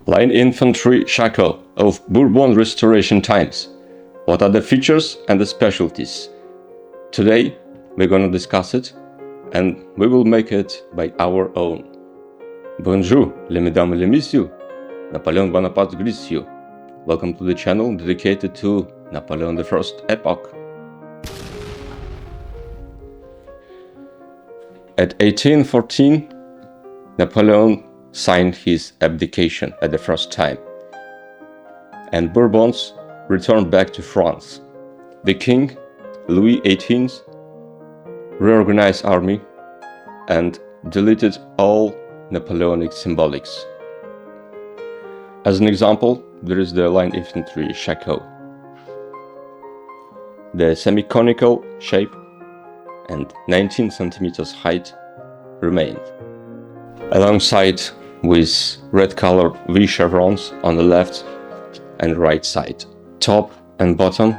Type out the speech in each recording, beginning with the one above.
Line infantry shako of Bourbon restoration times. What are the features and the specialties? Today we're gonna discuss it, and we will make it by our own. Bonjour, les mesdames et les messieurs. Napoleon Bonaparte greets you. Welcome to the channel dedicated to Napoleon I epoch. At 1814, Napoleon signed his abdication at the first time, and Bourbons returned back to France. The king, Louis XVIII, reorganized army and deleted all Napoleonic symbolics. As an example, there is the line infantry shako. The semi-conical shape and 19 centimeters height remained, alongside with red color V chevrons on the left and right side. Top and bottom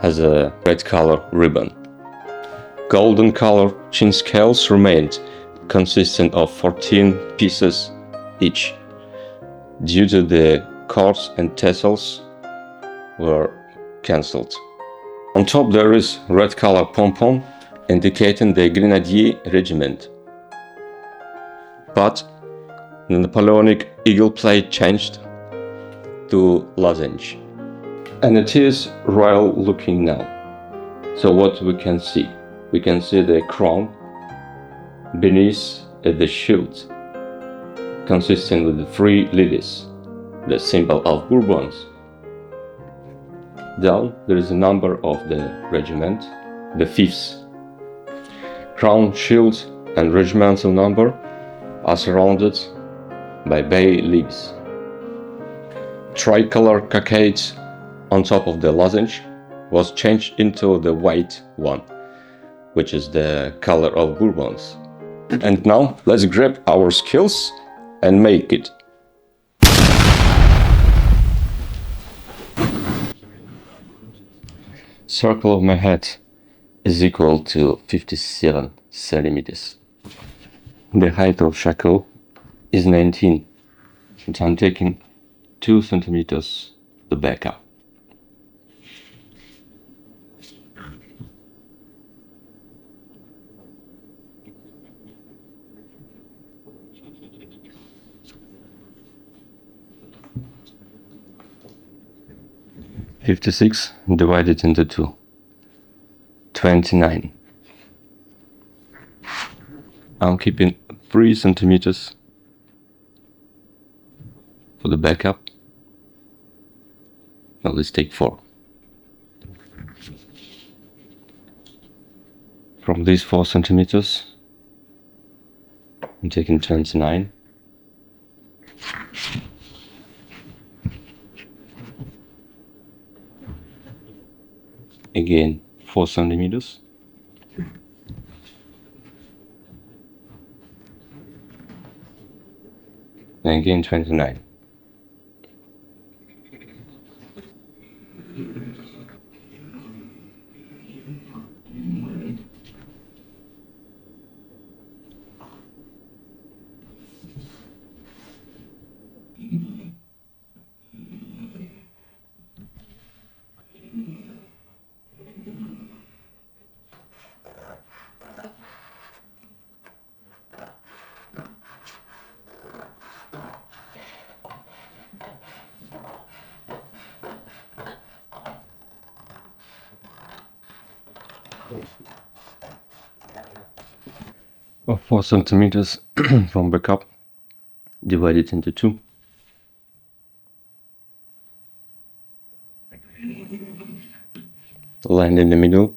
has a red color ribbon. Golden color chin scales remained, consisting of 14 pieces each, due to the cords and tassels were cancelled. On top there is red color pom-pom, indicating the Grenadier Regiment. But the Napoleonic eagle plate changed to lozenge, and it is royal looking now. So what we can see? We can see the crown beneath the shield, consisting with the 3 lilies, the symbol of Bourbons. Down there is a number of the regiment, the 5th. Crown, shield and regimental number are surrounded by bay leaves. Tricolor cockade on top of the lozenge was changed into the white one, which is the color of Bourbons. And now let's grab our skills and make it. Circle of my head is equal to 57 centimeters. The height of shako is 19, and I'm taking 2 centimeters to back up. "56 divided into 2, 29. I'm keeping 3 centimeters for the backup. Now let's take 4. From these 4 centimeters, I'm taking 29. Again 4 centimeters. And again 29. Of 4 centimeters from backup, divided into 2. Line in the middle.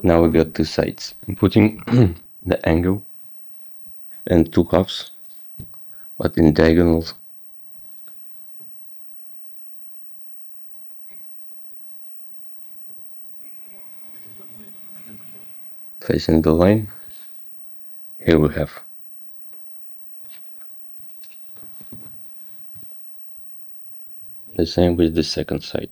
Now we got 2 sides. I'm putting the angle and 2 halves, but in diagonals. Facing the line. Here we have the same with the second side.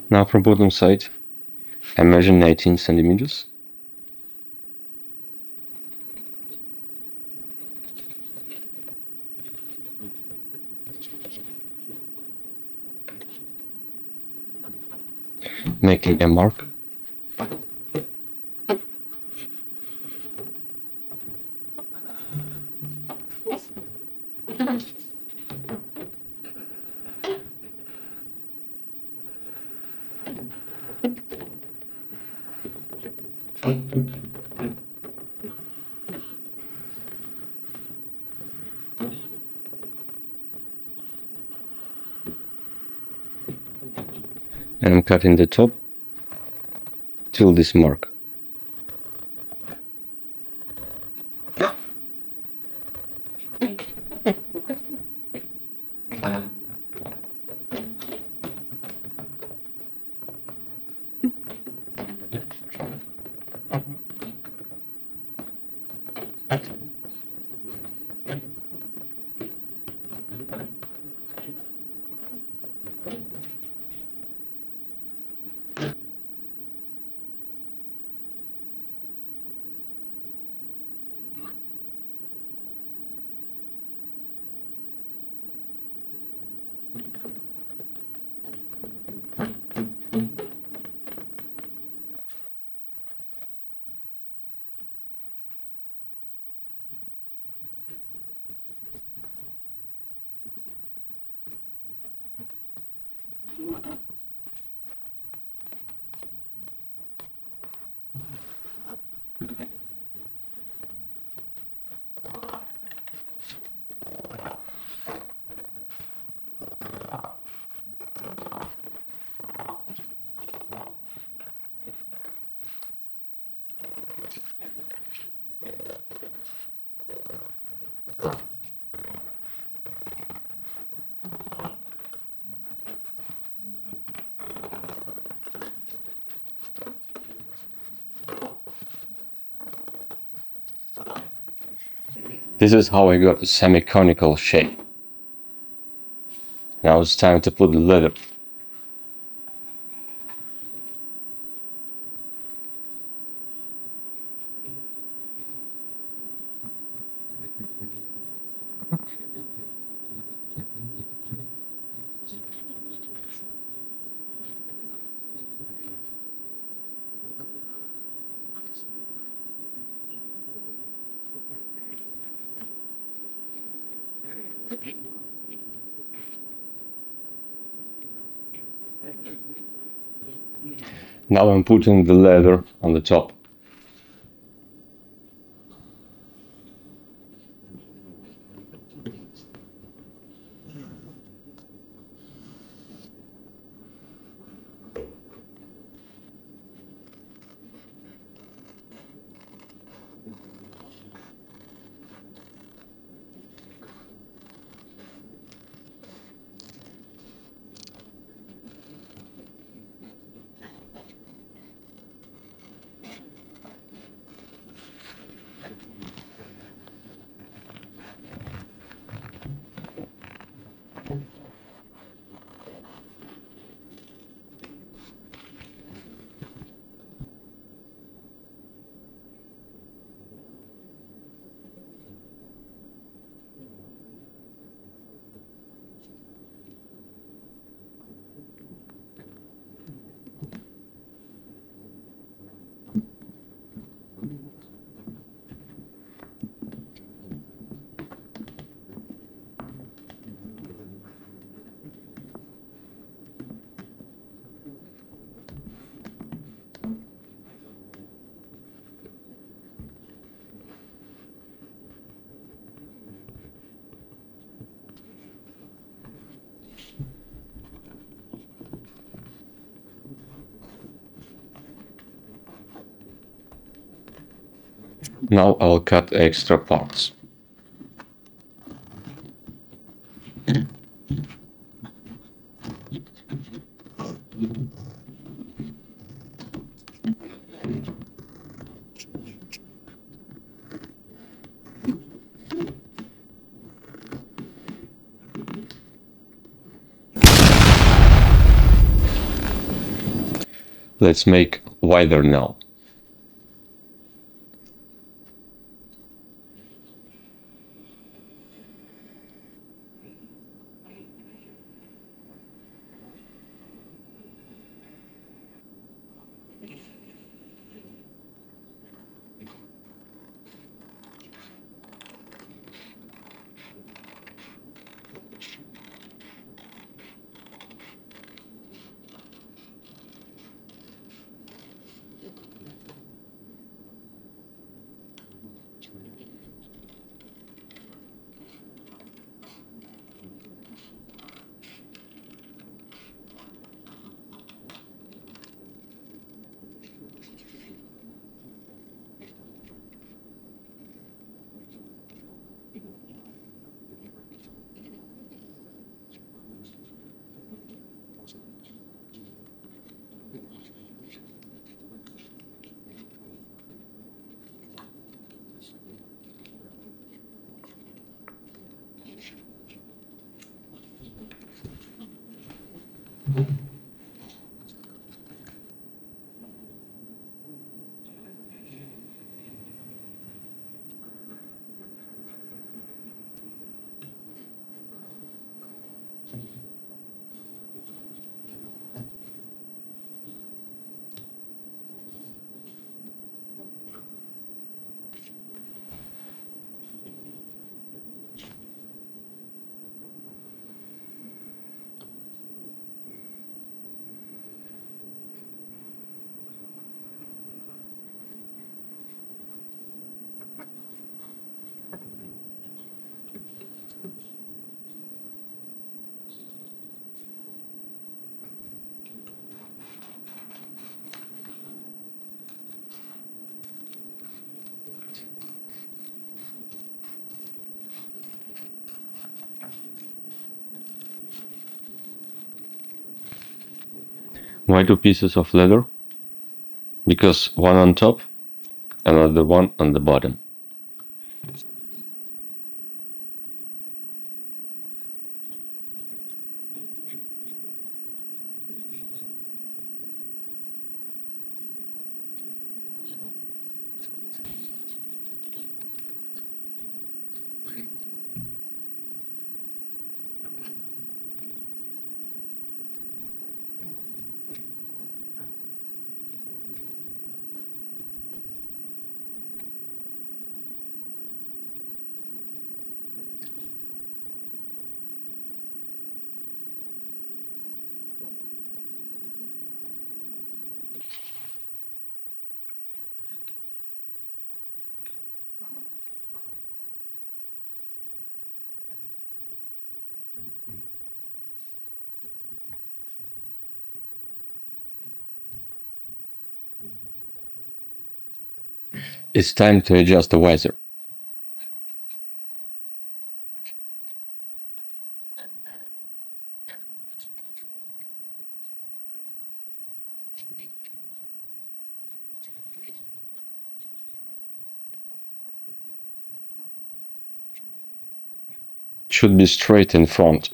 Now from bottom side, I measure 19 centimeters. Making a mark. And I'm cutting the top till this mark. This is how I got a semi-conical shape. Now it's time to put the leather. Now I'm putting the leather on the top. Now I'll cut extra parts. Let's make wider now. Why 2 pieces of leather? Because one on top, another one on the bottom. It's time to adjust the visor. Should be straight in front.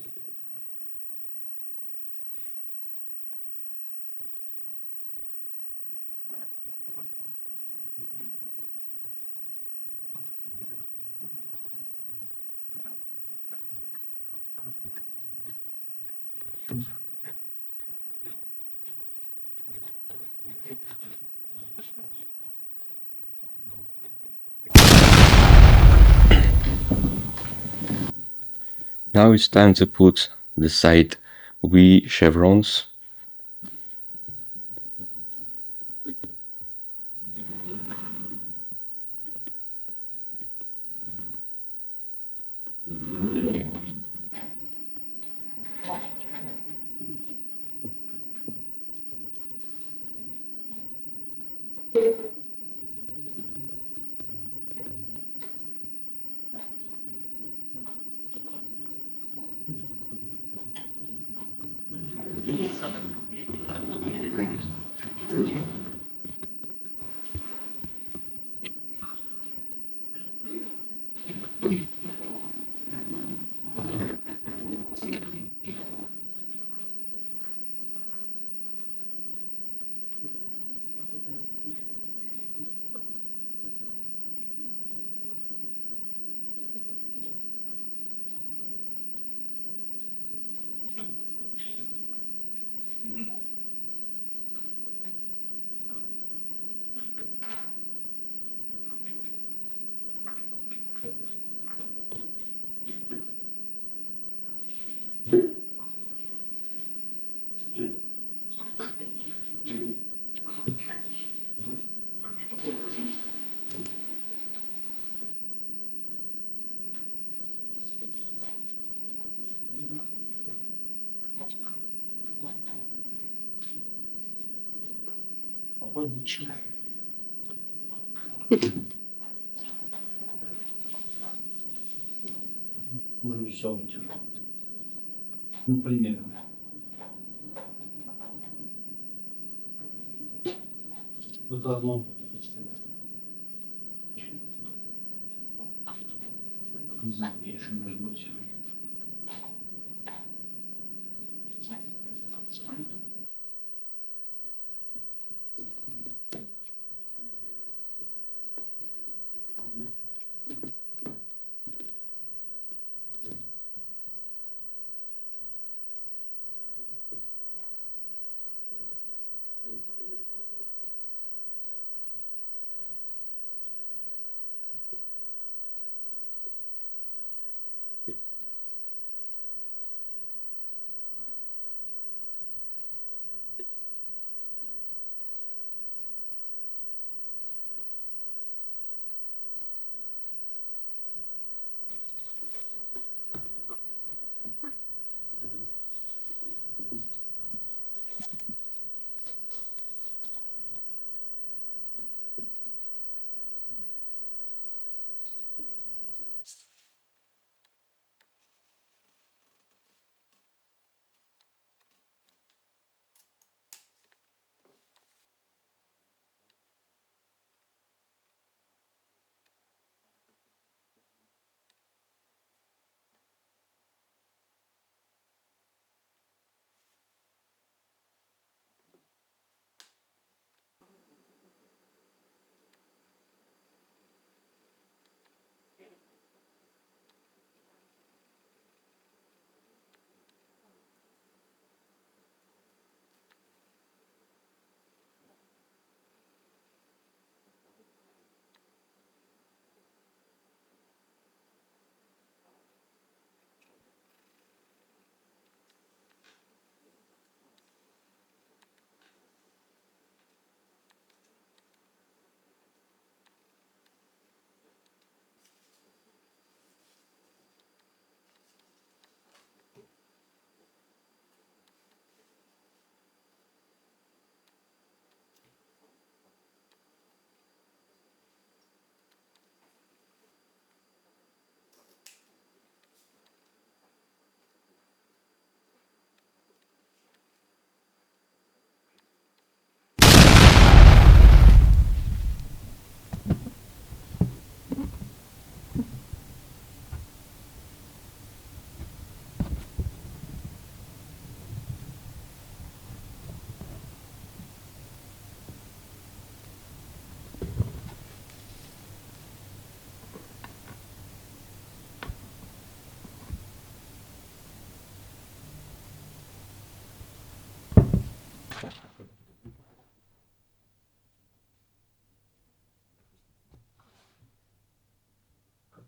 Now it's time to put the side V chevrons. Уже все вытяжу. Ну, примерно. Вот одно. Не знаю, где еще может быть.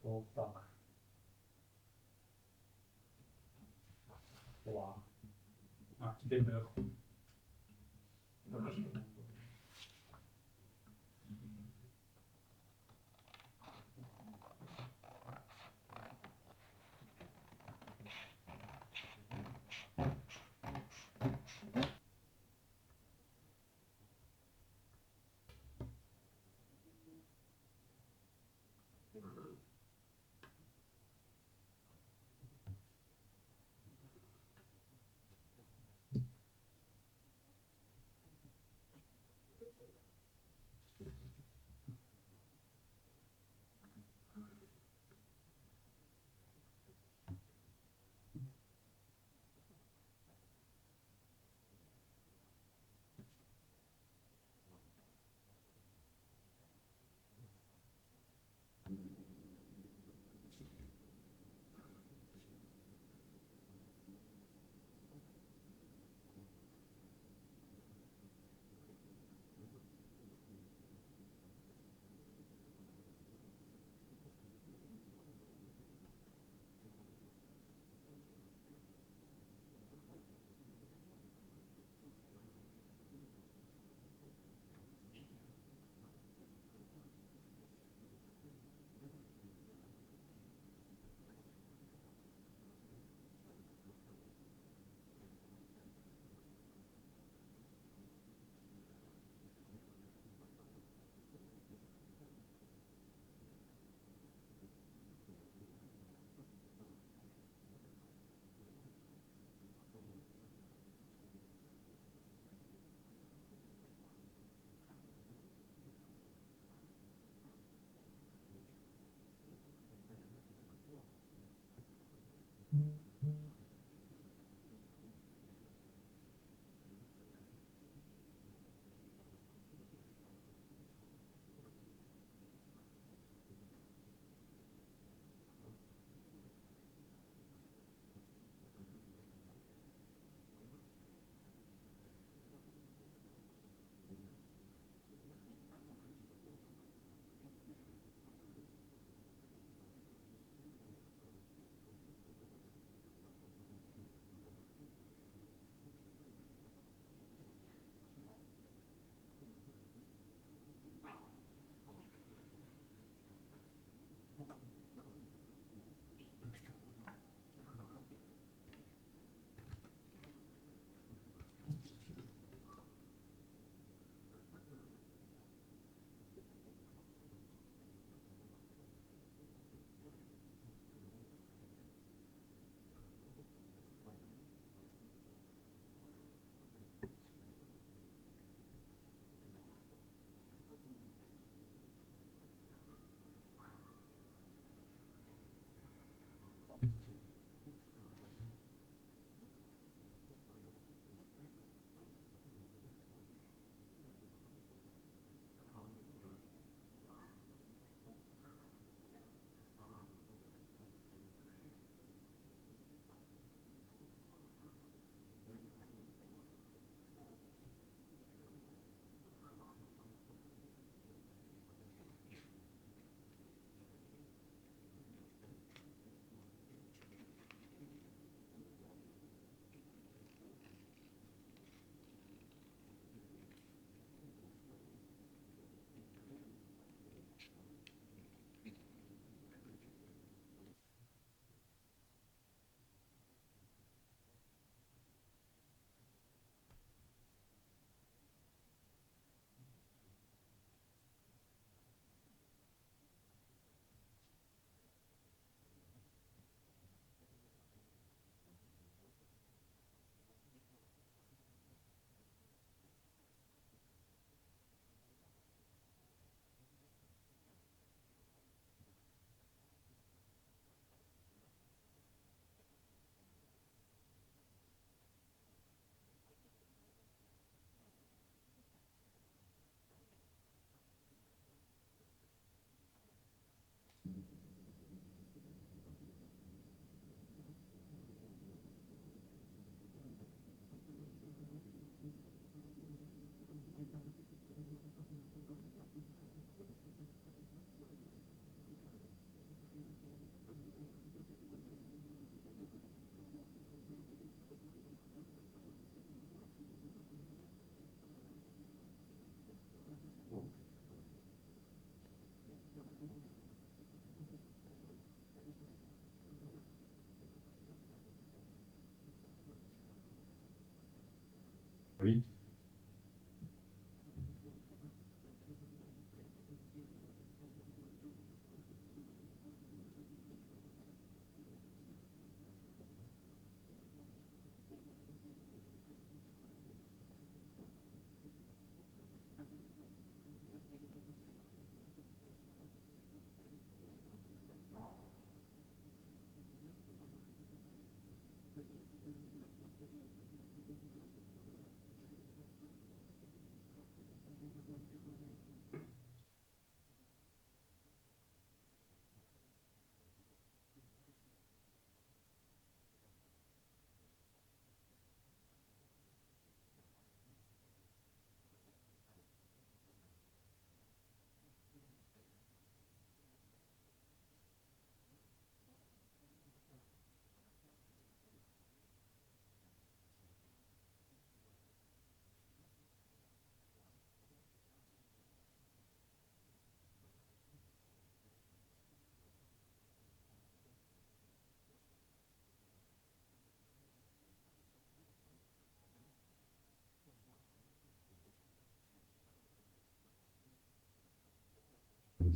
Вот так. Ладно. А, теперь наверху. Хорошо.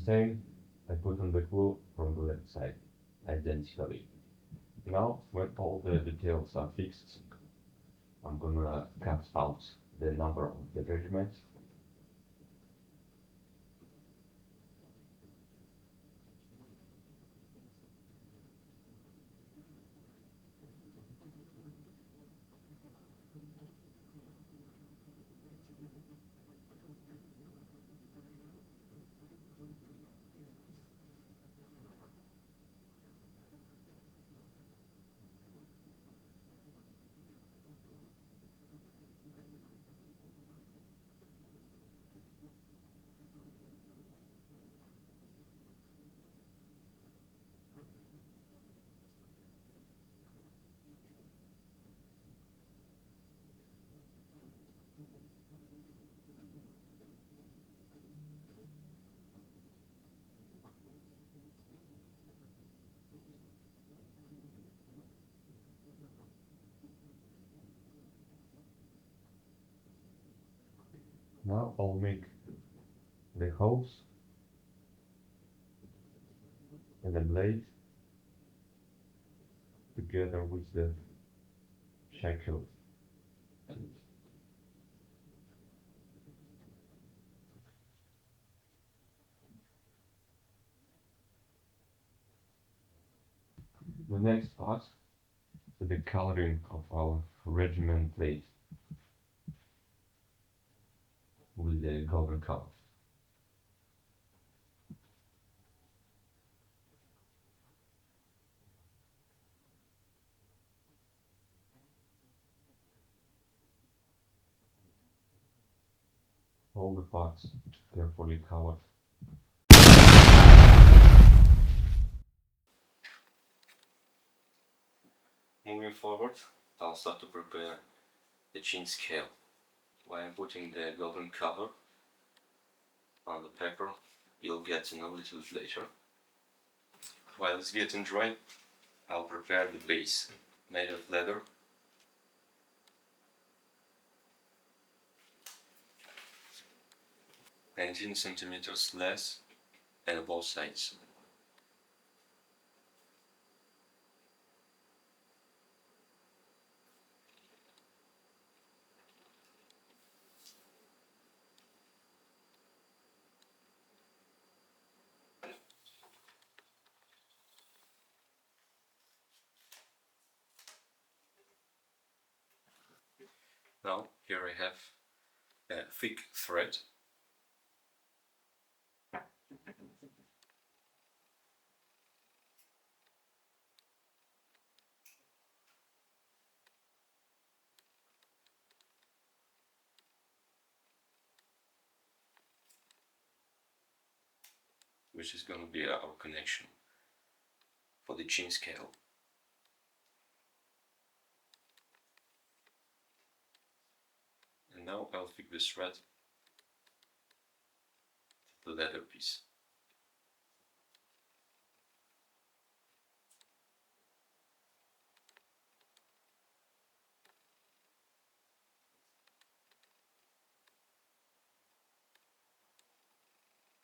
same, I put on the glue from the left side, identically. Now, when all the details are fixed, I'm gonna cut out the number of the regiment. Now I'll make the holes and the blade together with the shackle. The next part is the coloring of our regiment plate with the golden color. All the parts carefully colored. Moving forward, I'll start to prepare the chin scale. While I'm putting the golden color on the paper, you'll get to know a little bit later. While it's getting dry, I'll prepare the base, made of leather. "19 centimeters less and both sides. Now here I have a thick thread. Which is going to be our connection for the chin scale. And now I'll fix this thread to the leather piece.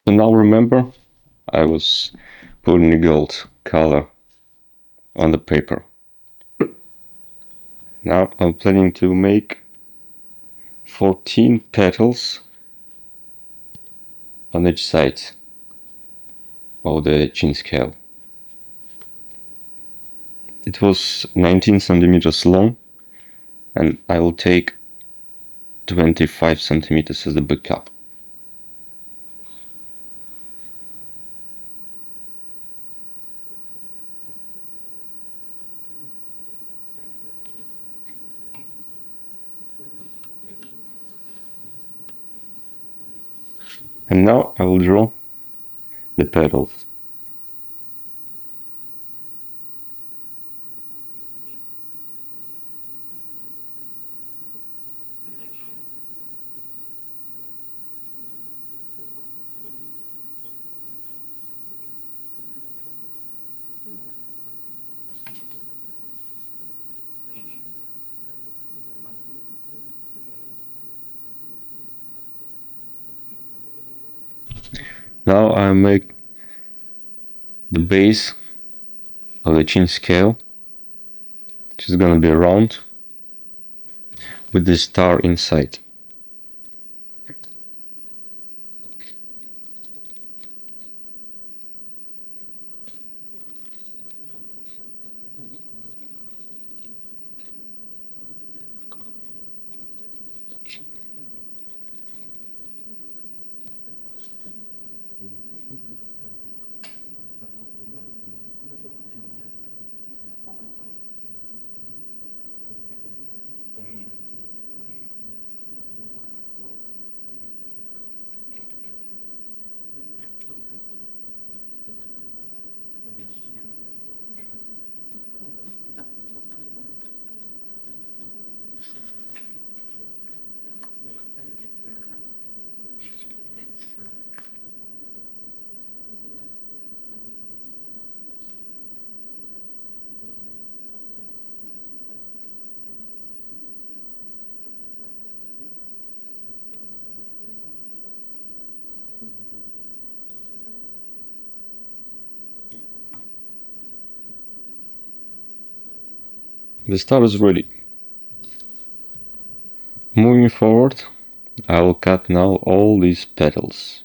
And now remember, I was putting the gold color on the paper. Now I'm planning to make 14 petals on each side of the chin scale. It was 19 centimeters long, and I will take 25 centimeters as a backup. And now I will draw the petals. Now I make the base of the chin scale, which is gonna be round with the star inside. The star is ready. Moving forward, I will cut now all these petals.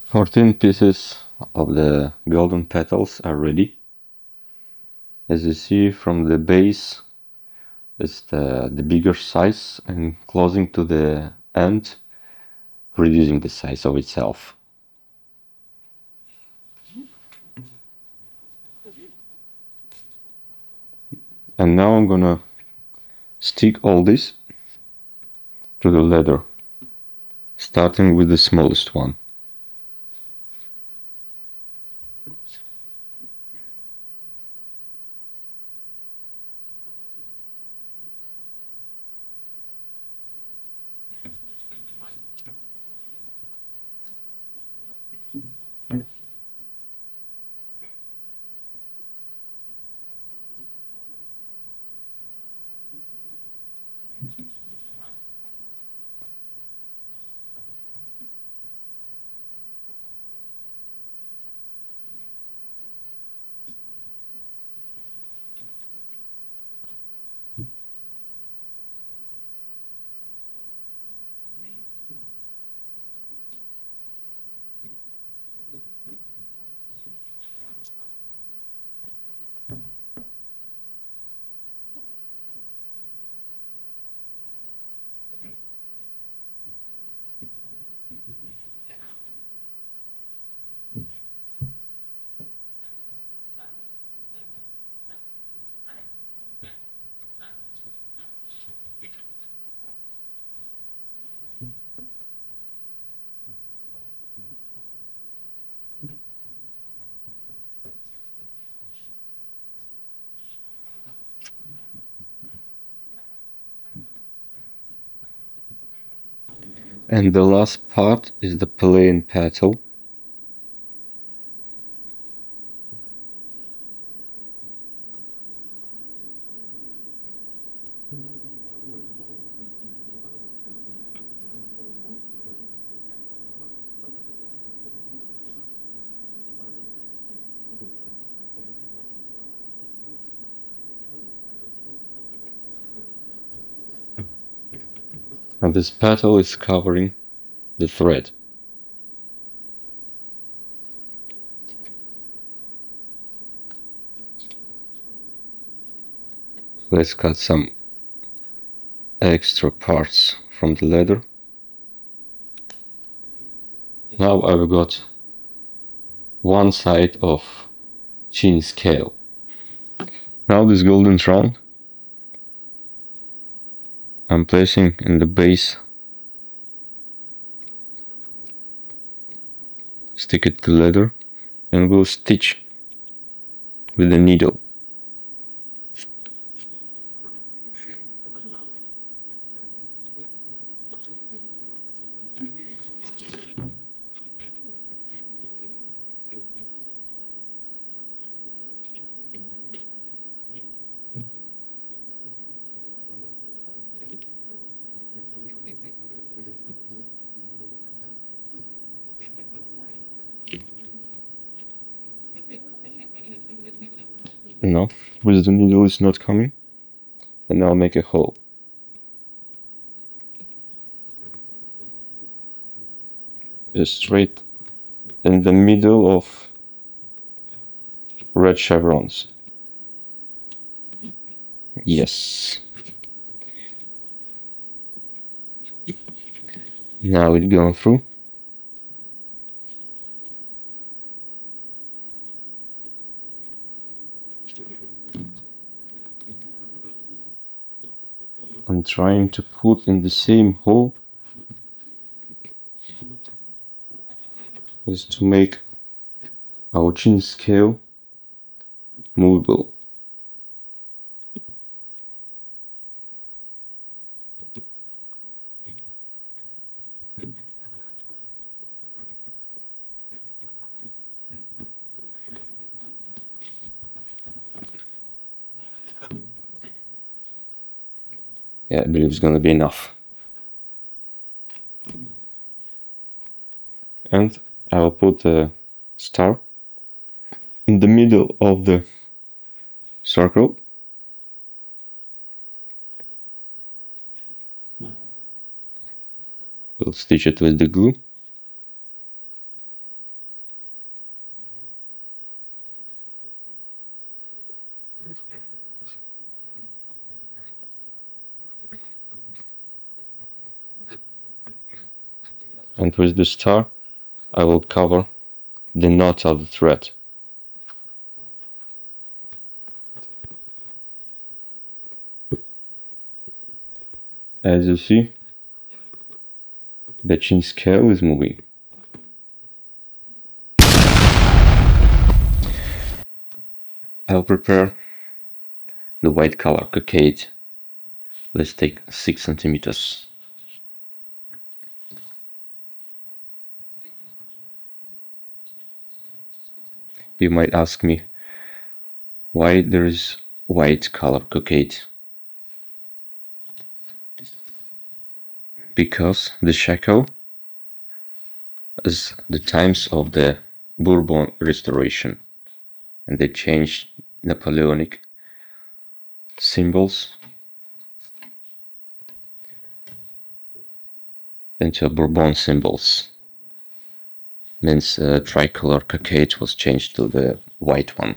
Fourteen pieces of the golden petals are ready. As you see from the base, it's the bigger size, and closing to the end, reducing the size of itself. And now I'm gonna stick all this to the leather, starting with the smallest one. And the last part is the plain petal. and this petal is covering the thread. Let's cut some extra parts from the leather. Now I've got one side of chin scale. Now this golden round I'm placing in the base. Stick it to leather and we'll stitch with the needle. No, with the needle is not coming, and now make a hole. Just straight in the middle of red chevrons. Yes. Now it's going through. I'm trying to put in the same hole is to make our chin scale movable. Yeah, I believe it's gonna be enough. And I will put a star in the middle of the circle. We'll stitch it with the glue. And with the star, I will cover the knot of the thread. As you see, the chin scale is moving. I'll prepare the white color cockade. Let's take 6 centimeters. You might ask me why there is white color cockade. Because the shekel is the times of the Bourbon Restoration, and they changed Napoleonic symbols into Bourbon symbols. Means tricolor cockade was changed to the white one.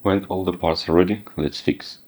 When all the parts are ready, let's fix.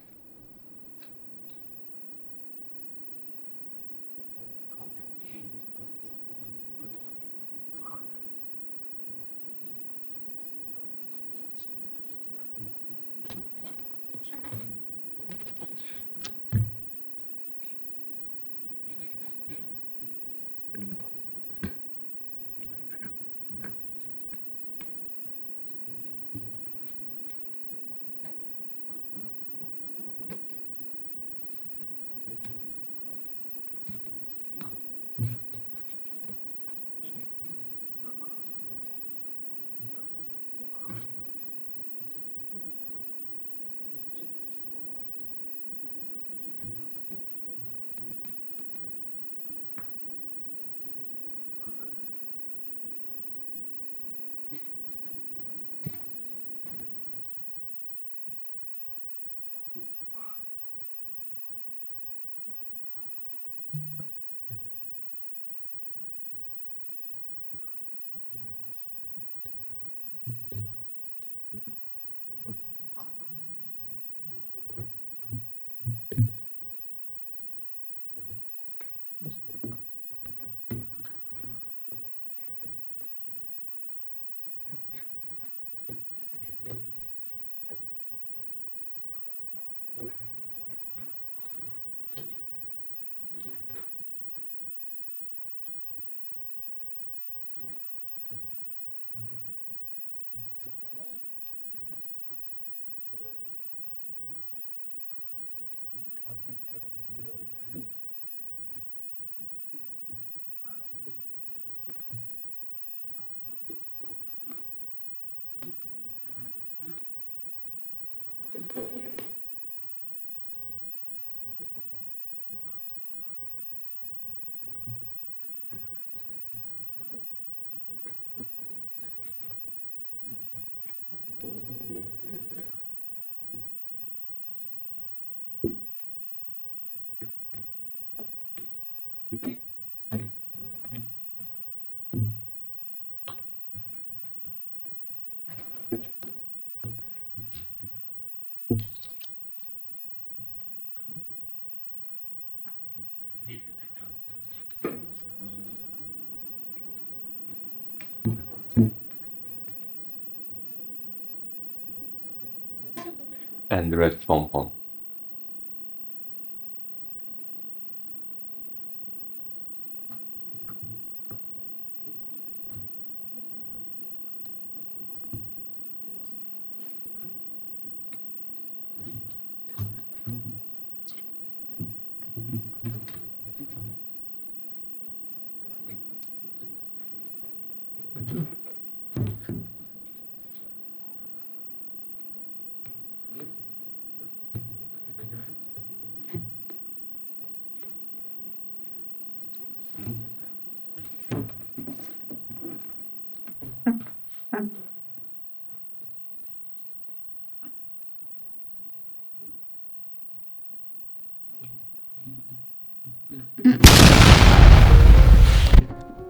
And red pompon.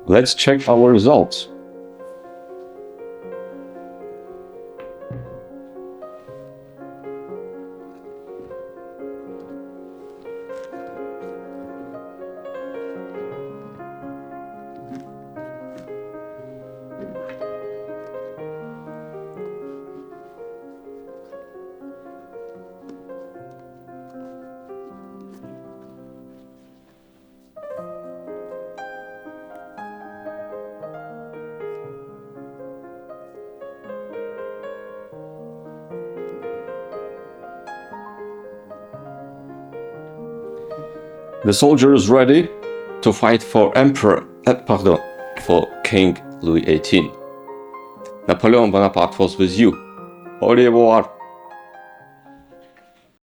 Let's check our results. The soldier is ready to fight for King Louis XVIII. Napoleon Bonaparte was with you. Au revoir.